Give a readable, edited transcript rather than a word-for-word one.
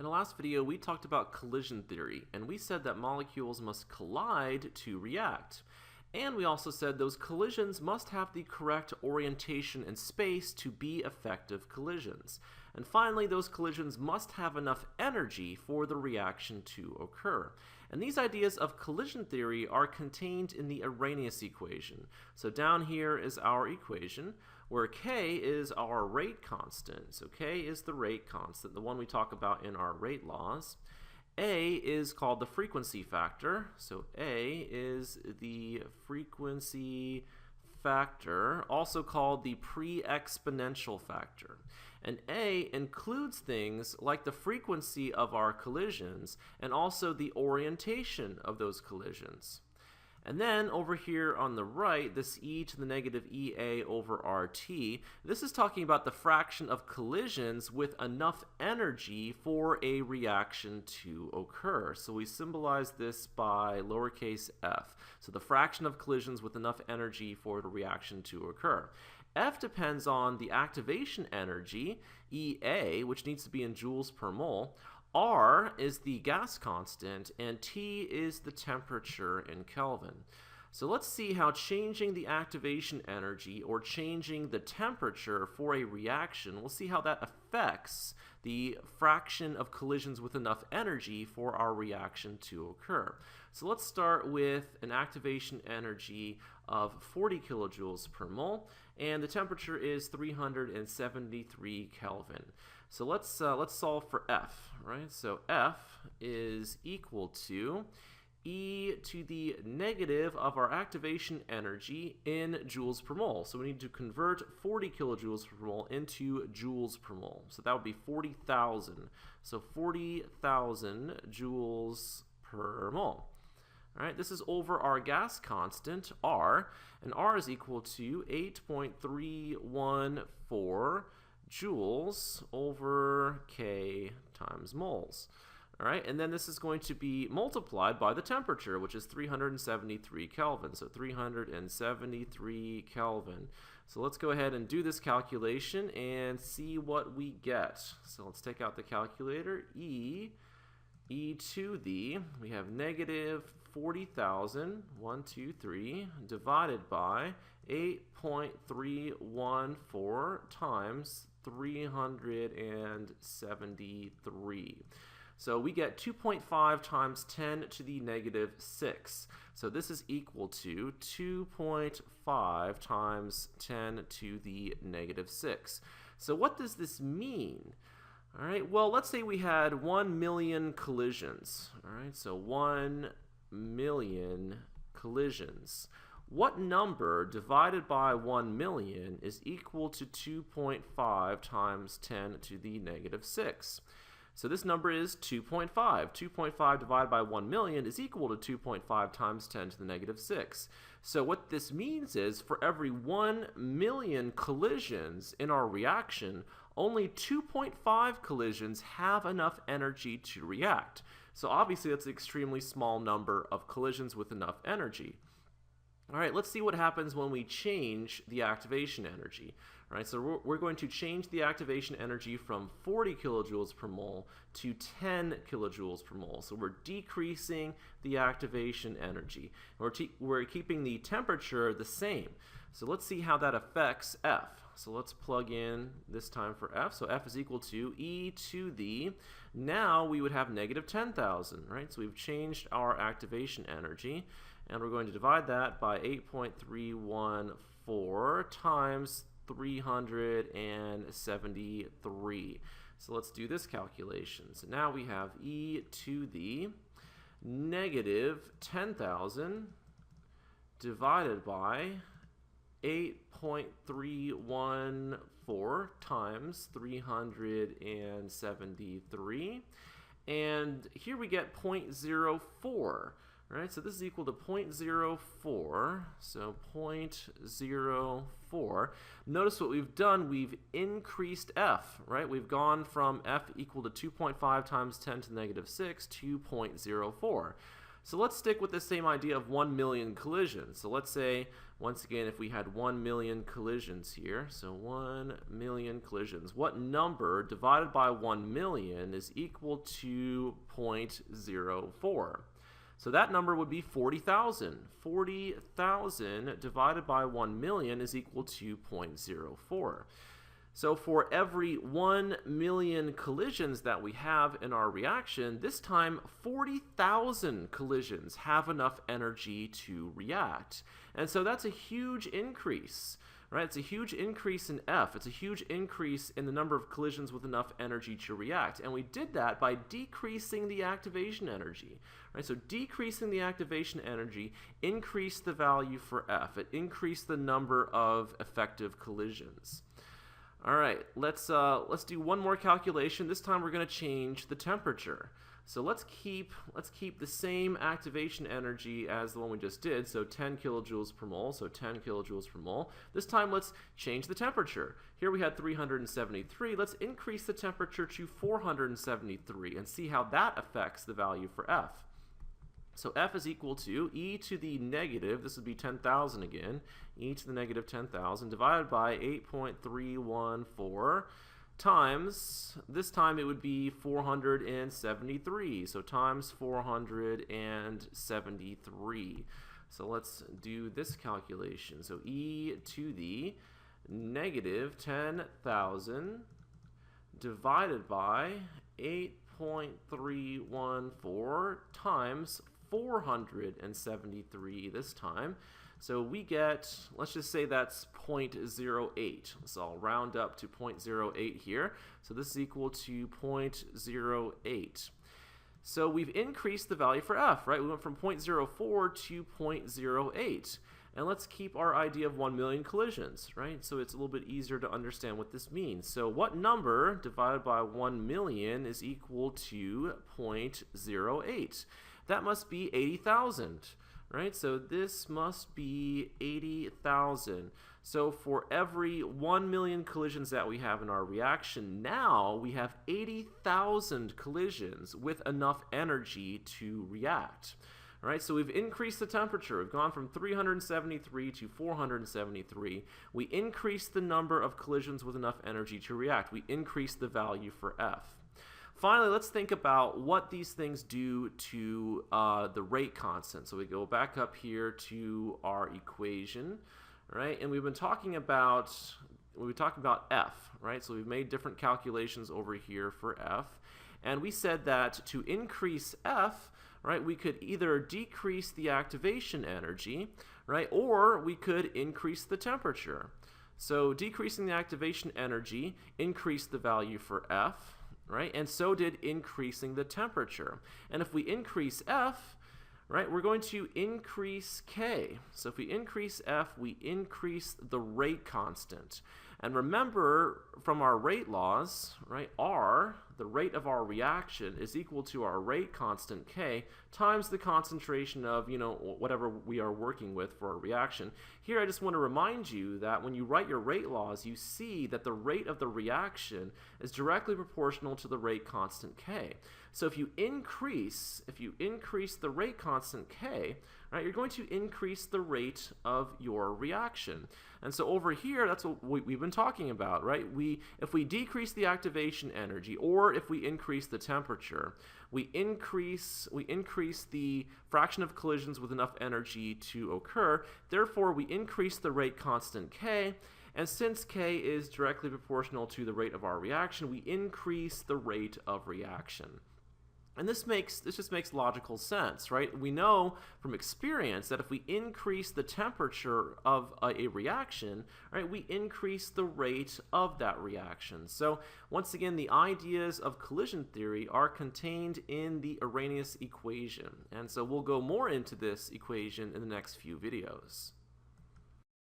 In the last video, we talked about collision theory, and we said that molecules must collide to react. And we also said those collisions must have the correct orientation in space to be effective collisions. And finally, those collisions must have enough energy for the reaction to occur. And these ideas of collision theory are contained in the Arrhenius equation. So down here is our equation, where K is our rate constant. So K is the rate constant, the one we talk about in our rate laws. A is called the frequency factor. So A is the frequency factor, also called the pre-exponential factor. And A includes things like the frequency of our collisions and also the orientation of those collisions. And then over here on the right, this e to the negative EA over RT, this is talking about the fraction of collisions with enough energy for a reaction to occur. So we symbolize this by lowercase f. So the fraction of collisions with enough energy for the reaction to occur. F depends on the activation energy, EA, which needs to be in joules per mole. R is the gas constant, and T is the temperature in Kelvin. So let's see how changing the activation energy or changing the temperature for a reaction, we'll see how that affects the fraction of collisions with enough energy for our reaction to occur. So let's start with an activation energy of 40 kilojoules per mole, and the temperature is 373 Kelvin. So let's solve for F, right? So F is equal to e to the negative of our activation energy in joules per mole. So we need to convert 40 kilojoules per mole into joules per mole. So that would be 40,000. So 40,000 joules per mole. All right, this is over our gas constant, R, and R is equal to 8.314 joules over K times moles. All right, and then this is going to be multiplied by the temperature, which is 373 Kelvin. So 373 Kelvin. So let's go ahead and do this calculation and see what we get. So let's take out the calculator. E to the, we have negative 40,000, 123, divided by 8.314 times 373. So we get 2.5 times 10 to the negative 6. So this is equal to 2.5 times 10 to the negative 6. So what does this mean? All right, well, let's say we had 1 million collisions. All right, so 1 million collisions. What number divided by 1 million is equal to 2.5 times 10 to the negative 6? So this number is 2.5. 2.5 divided by 1 million is equal to 2.5 times 10 to the negative 6. So what this means is for every 1 million collisions in our reaction, only 2.5 collisions have enough energy to react. So obviously that's an extremely small number of collisions with enough energy. All right, let's see what happens when we change the activation energy. All right, so we're going to change the activation energy from 40 kilojoules per mole to 10 kilojoules per mole. So we're decreasing the activation energy. We're keeping the temperature the same. So let's see how that affects F. So let's plug in this time for F. So F is equal to e to the, now we would have negative 10,000, right? So we've changed our activation energy, and we're going to divide that by 8.314 times 373. So let's do this calculation. So now we have e to the negative 10,000 divided by 8.314 times 373, and here we get 0.04. Right, so this is equal to 0.04, so 0.04. Notice what we've done, we've increased F, right? We've gone from F equal to 2.5 times 10 to the negative 6 to 0.04. So let's stick with the same idea of 1 million collisions. So let's say once again, if we had 1 million collisions here, so 1 million collisions, what number divided by 1 million is equal to 0.04? So that number would be 40,000. 40,000 divided by 1 million is equal to 0.04. So for every 1 million collisions that we have in our reaction, this time 40,000 collisions have enough energy to react. And so that's a huge increase, right? It's a huge increase in F. It's a huge increase in the number of collisions with enough energy to react. And we did that by decreasing the activation energy, right? So decreasing the activation energy increased the value for F. It increased the number of effective collisions. All right, let's do one more calculation. This time we're going to change the temperature. So let's keep the same activation energy as the one we just did, so 10 kilojoules per mole, so 10 kilojoules per mole. This time let's change the temperature. Here we had 373. Let's increase the temperature to 473 and see how that affects the value for F. So F is equal to e to the negative, this would be 10,000 again, e to the negative 10,000 divided by 8.314 times, this time it would be 473, so times 473. So let's do this calculation. So e to the negative 10,000 divided by 8.314 times 473 this time. So we get, let's just say that's 0.08. So I'll round up to 0.08 here. So this is equal to 0.08. So we've increased the value for F, right? We went from 0.04 to 0.08. And let's keep our idea of 1 million collisions, right? So it's a little bit easier to understand what this means. So what number divided by 1 million is equal to 0.08? That must be 80,000, right? So this must be 80,000. So for every 1 million collisions that we have in our reaction, now we have 80,000 collisions with enough energy to react. All right, so we've increased the temperature. We've gone from 373 to 473. We increased the number of collisions with enough energy to react. We increased the value for F. Finally, let's think about what these things do to the rate constant. So we go back up here to our equation, right? And we've been talking about F, right? So we've made different calculations over here for F, and we said that to increase F, right, we could either decrease the activation energy, right, or we could increase the temperature. So decreasing the activation energy increased the value for F, right, and so did increasing the temperature. And if we increase F, right, we're going to increase K. So if we increase F, we increase the rate constant. And remember from our rate laws, right, R, the rate of our reaction, is equal to our rate constant K times the concentration of, whatever we are working with for a reaction. Here I just want to remind you that when you write your rate laws, you see that the rate of the reaction is directly proportional to the rate constant K. So if you increase the rate constant K, right, you're going to increase the rate of your reaction. And so over here, that's what we've been talking about, right? If we decrease the activation energy, or if we increase the temperature, we increase the fraction of collisions with enough energy to occur. Therefore, we increase the rate constant K. And since K is directly proportional to the rate of our reaction, we increase the rate of reaction. And this just makes logical sense, right? We know from experience that if we increase the temperature of a reaction, right, we increase the rate of that reaction. So once again, the ideas of collision theory are contained in the Arrhenius equation. And so we'll go more into this equation in the next few videos.